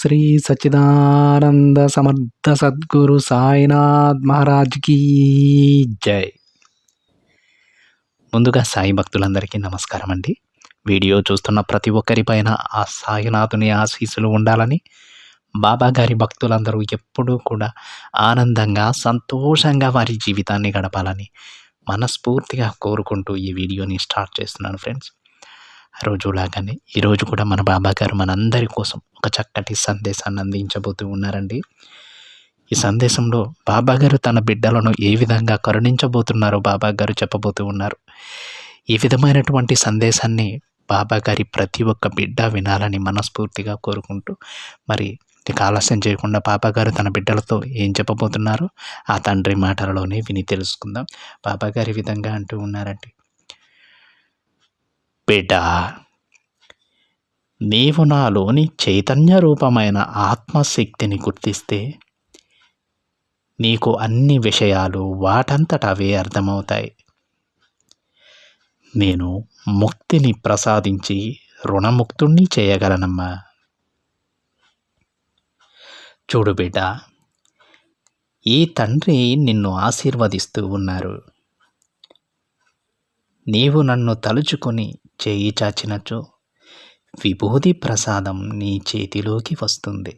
శ్రీ సచ్చిదానంద సమర్థ సద్గురు సాయినాథ్ మహారాజ్కి జై. ముందుగా సాయి భక్తులందరికీ నమస్కారం అండి. వీడియో చూస్తున్న ప్రతి ఒక్కరిపైన ఆ సాయినాథుని ఆశీస్సులు ఉండాలని, బాబా గారి భక్తులందరూ ఎప్పుడూ కూడా ఆనందంగా సంతోషంగా వారి జీవితాన్ని గడపాలని మనస్ఫూర్తిగా కోరుకుంటూ ఈ వీడియోని స్టార్ట్ చేస్తున్నాను ఫ్రెండ్స్. రోజులాగానే ఈరోజు కూడా మన బాబా గారు మనందరి కోసం ఒక చక్కటి సందేశాన్ని అందించబోతూ ఉన్నారండి. ఈ సందేశంలో బాబా గారు తన బిడ్డలను ఏ విధంగా కరుణించబోతున్నారో బాబా గారు చెప్పబోతూ ఉన్నారు. ఈ విధమైనటువంటి సందేశాన్ని బాబా గారి ప్రతి ఒక్క బిడ్డ వినాలని మనస్ఫూర్తిగా కోరుకుంటూ, మరి ఇక ఆలస్యం చేయకుండా బాబా గారు తన బిడ్డలతో ఏం చెప్పబోతున్నారో ఆ తండ్రి మాటలలోనే విని తెలుసుకుందాం. బాబా గారి విధంగా అంటూ ఉన్నారండి. బిడ్డ, నీవు నాలోని చైతన్య రూపమైన ఆత్మశక్తిని గుర్తిస్తే నీకు అన్ని విషయాలు వాటంతట అవే అర్థమవుతాయి. నేను ముక్తిని ప్రసాదించి రుణముక్తుణ్ణి చేయగలనమ్మా. చూడు బిడ్డ, ఈ తండ్రి నిన్ను ఆశీర్వదిస్తూ ఉన్నారు. నీవు నన్ను తలుచుకొని చేయి చాచినచో విభూది ప్రసాదం నీ చేతిలోకి వస్తుంది.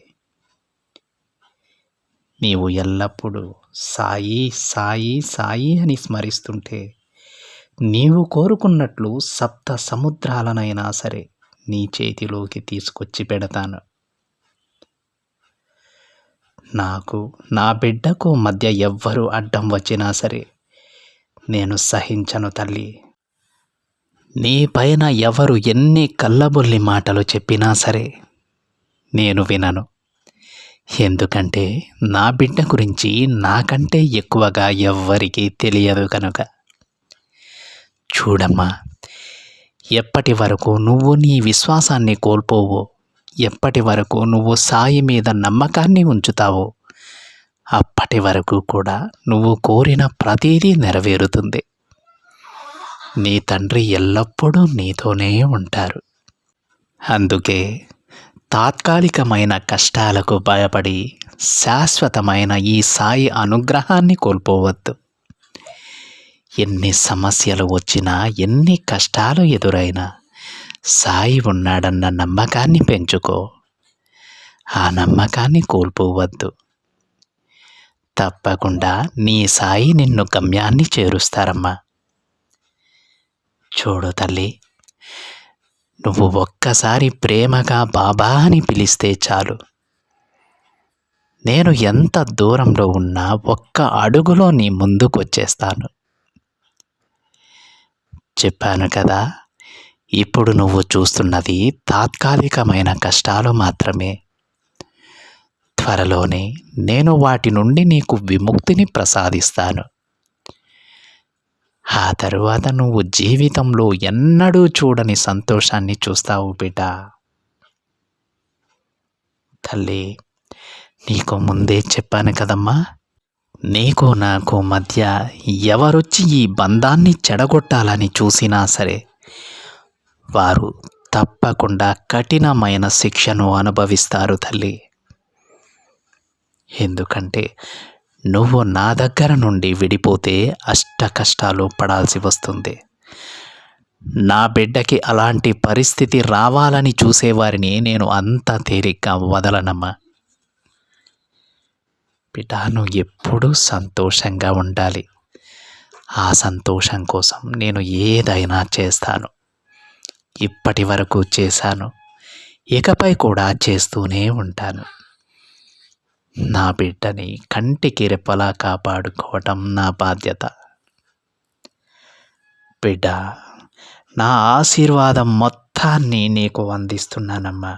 నీవు ఎల్లప్పుడూ సాయి సాయి సాయి అని స్మరిస్తుంటే నీవు కోరుకున్నట్లు సప్త సముద్రాలనైనా సరే నీ చేతిలోకి తీసుకొచ్చి పెడతాను. నాకు, నా బిడ్డకు మధ్య ఎవ్వరూ అడ్డం వచ్చినా సరే నేను సహించను తల్లి. నీ పైన ఎవరు ఎన్ని కల్లబొల్లి మాటలు చెప్పినా సరే నేను వినను. ఎందుకంటే నా బిడ్డ గురించి నాకంటే ఎక్కువగా ఎవ్వరికీ తెలియదు కనుక. చూడమ్మా, ఎప్పటి వరకు నువ్వు నీ విశ్వాసాన్ని కోల్పోవో, ఎప్పటి వరకు నువ్వు సాయి మీద నమ్మకాన్ని ఉంచుతావో అప్పటి వరకు కూడా నువ్వు కోరిన ప్రతిదీ నెరవేరుతుంది. నీ తండ్రి ఎల్లప్పుడూ నీతోనే ఉంటారు. అందుకే తాత్కాలికమైన కష్టాలకు భయపడి శాశ్వతమైన ఈ సాయి అనుగ్రహాన్ని కోల్పోవద్దు. ఎన్ని సమస్యలు వచ్చినా, ఎన్ని కష్టాలు ఎదురైనా సాయి ఉన్నాడన్న నమ్మకాన్ని పెంచుకో. ఆ నమ్మకాన్ని కోల్పోవద్దు. తప్పకుండా నీ సాయి నిన్ను గమ్యాన్ని చేరుస్తారమ్మా. చూడు తల్లి, నువ్వు ఒక్కసారి ప్రేమగా బాబా అని పిలిస్తే చాలు, నేను ఎంత దూరంలో ఉన్నా ఒక్క అడుగులో నీ ముందుకు వచ్చేస్తాను. చెప్పాను కదా, ఇప్పుడు నువ్వు చూస్తున్నది తాత్కాలికమైన కష్టాలు మాత్రమే. త్వరలోనే నేను వాటి నుండి నీకు విముక్తిని ప్రసాదిస్తాను. ఆ తరువాత నువ్వు జీవితంలో ఎన్నడూ చూడని సంతోషాన్ని చూస్తావు బిడ్డ. తల్లి, నీకు ముందే చెప్పాను కదమ్మా, నీకు నాకు మధ్య ఎవరొచ్చి ఈ బంధాన్ని చెడగొట్టాలని చూసినా సరే వారు తప్పకుండా కఠినమైన శిక్షను అనుభవిస్తారు తల్లి. ఎందుకంటే నువ్వు నా దగ్గర నుండి విడిపోతే అష్ట కష్టాలు పడాల్సి వస్తుంది. నా బిడ్డకి అలాంటి పరిస్థితి రావాలని చూసేవారిని నేను అంత తేలిగ్గా వదలనమ్మా. బిడ్డ, నువ్వు ఎప్పుడూ సంతోషంగా ఉండాలి. ఆ సంతోషం కోసం నేను ఏదైనా చేస్తాను. ఇప్పటి వరకు చేశాను, ఇకపై కూడా చేస్తూనే ఉంటాను. నా బిడ్డని కంటికి రెప్పలా కాపాడుకోవటం నా బాధ్యత. బిడ్డ, నా ఆశీర్వాదం మొత్తాన్ని నీకు అందిస్తున్నానమ్మా.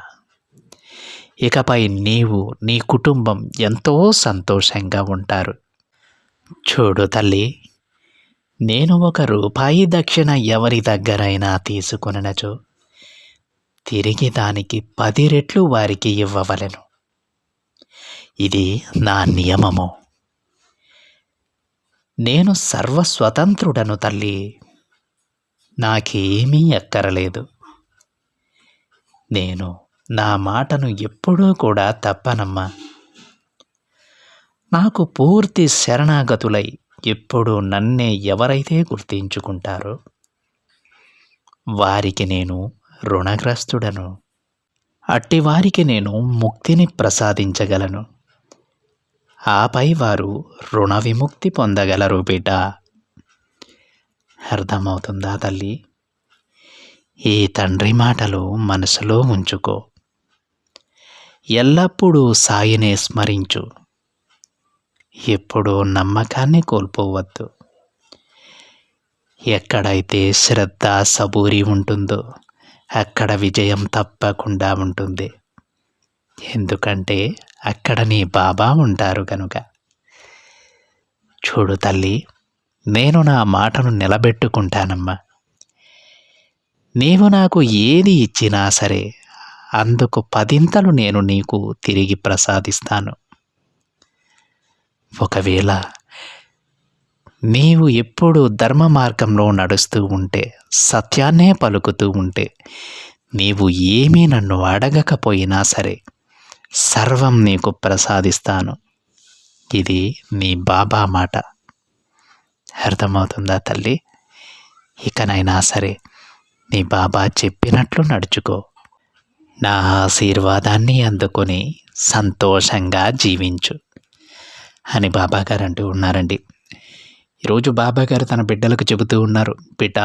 ఇకపై నీవు, నీ కుటుంబం ఎంతో సంతోషంగా ఉంటారు. చూడు తల్లి, నేను 1 రూపాయి దక్షిణ ఎవరి దగ్గరైనా తీసుకొనినచో తిరిగి దానికి 10 రెట్లు వారికి ఇవ్వవలెను. ఇది నా నియమము. నేను సర్వస్వతంత్రుడను తల్లి. నాకేమీ అక్కరలేదు. నేను నా మాటను ఎప్పుడూ కూడా తప్పనమ్మా. నాకు పూర్తి శరణాగతులై ఎప్పుడూ నన్నే ఎవరైతే గుర్తించుకుంటారో వారికి నేను రుణగ్రస్తుడను. అట్టివారికి నేను ముక్తిని ప్రసాదించగలను. ఆపై వారు రుణ విముక్తి పొందగలరు బిడ్డ. అర్థమవుతుందా తల్లి? ఈ తండ్రి మాటలు మనసులో ఉంచుకో. ఎల్లప్పుడూ సాయినే స్మరించు. ఎప్పుడూ నమ్మకాన్ని కోల్పోవద్దు. ఎక్కడైతే శ్రద్ధ సబూరి ఉంటుందో అక్కడ విజయం తప్పకుండా ఉంటుంది. ఎందుకంటే అక్కడ నీ బాబా ఉంటారు కనుక. చూడు తల్లి, నేను నా మాటను నిలబెట్టుకుంటానమ్మా. నీవు నాకు ఏది ఇచ్చినా సరే అందుకు 10 నేను నీకు తిరిగి ప్రసాదిస్తాను. ఒకవేళ నీవు ఎప్పుడు ధర్మ మార్గంలో నడుస్తూ ఉంటే, సత్యాన్నే పలుకుతూ ఉంటే, నీవు ఏమీ నన్ను అడగకపోయినా సరే సర్వం నీకు ప్రసాదిస్తాను. ఇది నీ బాబా మాట. అర్థమవుతుందా తల్లి? ఇకనైనా సరే నీ బాబా చెప్పినట్లు నడుచుకో. నా ఆశీర్వాదాన్ని అందుకొని సంతోషంగా జీవించు అని బాబాగారు అంటూ ఉన్నారండి. ఈరోజు బాబాగారు తన బిడ్డలకు చెబుతూ ఉన్నారు, బిడ్డ,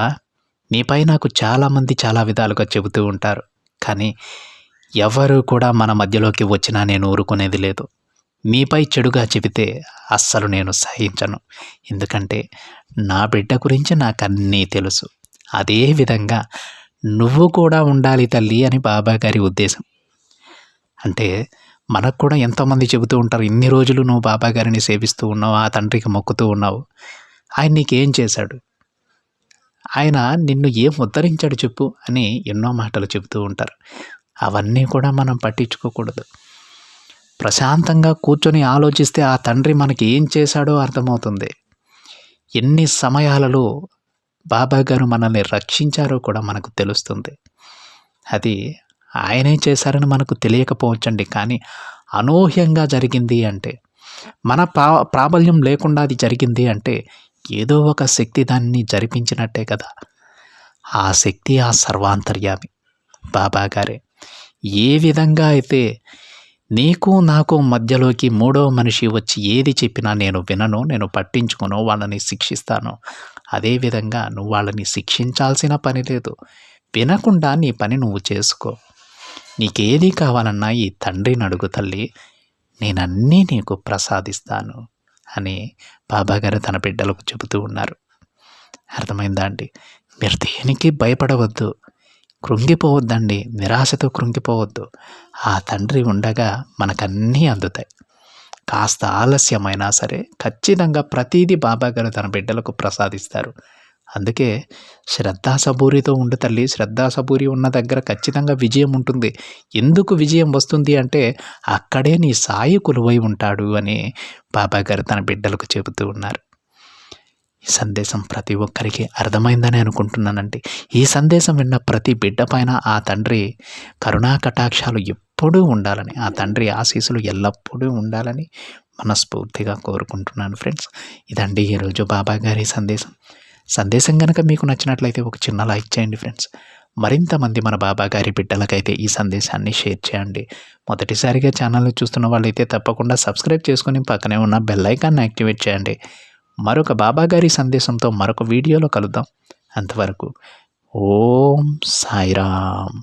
నీపై నాకు చాలామంది చాలా విధాలుగా చెబుతూ ఉంటారు, కానీ ఎవరు కూడా మన మధ్యలోకి వచ్చినా నేను ఊరుకునేది లేదు. నీపై చెడుగా చెబితే అస్సలు నేను సహించను. ఎందుకంటే నా బిడ్డ గురించి నాకు అన్నీ తెలుసు. అదే విధంగా నువ్వు కూడా ఉండాలి తల్లి అని బాబాగారి ఉద్దేశం. అంటే మనకు కూడా ఎంతోమంది చెబుతూ ఉంటారు, ఇన్ని రోజులు నువ్వు బాబాగారిని సేవిస్తూ ఉన్నావు, ఆ తండ్రికి మొక్కుతూ ఉన్నావు, ఆయన నీకేం చేశాడు, ఆయన నిన్ను ఏం ఉద్ధరించాడు చెప్పు అని ఎన్నో మాటలు చెబుతూ ఉంటారు. అవన్నీ కూడా మనం పట్టించుకోకూడదు. ప్రశాంతంగా కూర్చొని ఆలోచిస్తే ఆ తండ్రి మనకి ఏం చేశాడో అర్థమవుతుంది. ఎన్ని సమయాలలో బాబాగారు మనల్ని రక్షించారో కూడా మనకు తెలుస్తుంది. అది ఆయనే చేశారని మనకు తెలియకపోవచ్చండి, కానీ అనూహ్యంగా జరిగింది అంటే, మన ప్రాబల్యం లేకుండా అది జరిగింది అంటే ఏదో ఒక శక్తి దాన్ని జరిపించినట్టే కదా. ఆ శక్తి ఆ సర్వాంతర్యామి బాబాగారే. ఏ విధంగా అయితే నీకు నాకు మధ్యలోకి మూడో మనిషి వచ్చి ఏది చెప్పినా నేను వినను, నేను పట్టించుకోను, వాళ్ళని శిక్షిస్తాను, అదేవిధంగా నువ్వు వాళ్ళని శిక్షించాల్సిన పని లేదు. వినకుండా నీ పని నువ్వు చేసుకో. నీకేది కావాలన్నా ఈ తండ్రిని అడుగు తల్లి, నేనన్నీ నీకు ప్రసాదిస్తాను అని బాబాగారు తన బిడ్డలకు చెబుతూ ఉన్నారు. అర్థమైందా అండి? మీరు దేనికి భయపడవద్దు, కృంగిపోవద్దండి, నిరాశతో కృంగిపోవద్దు. ఆ తండ్రి ఉండగా మనకన్నీ అందుతాయి. కాస్త ఆలస్యమైనా సరే ఖచ్చితంగా ప్రతీదీ బాబాగారు తన బిడ్డలకు ప్రసాదిస్తారు. అందుకే శ్రద్ధాసబూరితో ఉండు తల్లి. శ్రద్ధాసబూరి ఉన్న దగ్గర ఖచ్చితంగా విజయం ఉంటుంది. ఎందుకు విజయం వస్తుంది అంటే అక్కడే నీ సాయి కొలువై ఉంటాడు అని బాబాగారు తన బిడ్డలకు చెబుతూ ఉన్నారు. ఈ సందేశం ప్రతి ఒక్కరికి అర్థమైందని అనుకుంటున్నానండి. ఈ సందేశం విన్న ప్రతి బిడ్డ పైన ఆ తండ్రి కరుణా కటాక్షాలు ఎప్పుడూ ఉండాలని, ఆ తండ్రి ఆశీస్సులు ఎల్లప్పుడూ ఉండాలని మనస్ఫూర్తిగా కోరుకుంటున్నాను ఫ్రెండ్స్. ఇదండి ఈరోజు బాబాగారి సందేశం కనుక మీకు నచ్చినట్లయితే ఒక చిన్న లైక్ చేయండి ఫ్రెండ్స్. మరింత మంది మన బాబాగారి బిడ్డలకైతే ఈ సందేశాన్ని షేర్ చేయండి. మొదటిసారిగా ఛానల్ని చూస్తున్న వాళ్ళైతే తప్పకుండా సబ్స్క్రైబ్ చేసుకొని పక్కనే ఉన్న బెల్ ఐకాన్ని యాక్టివేట్ చేయండి. మరొక బాబాగారి సందేశంతో మరొక వీడియోలో కలుద్దాం. అంతవరకు ఓం సాయిరామ్.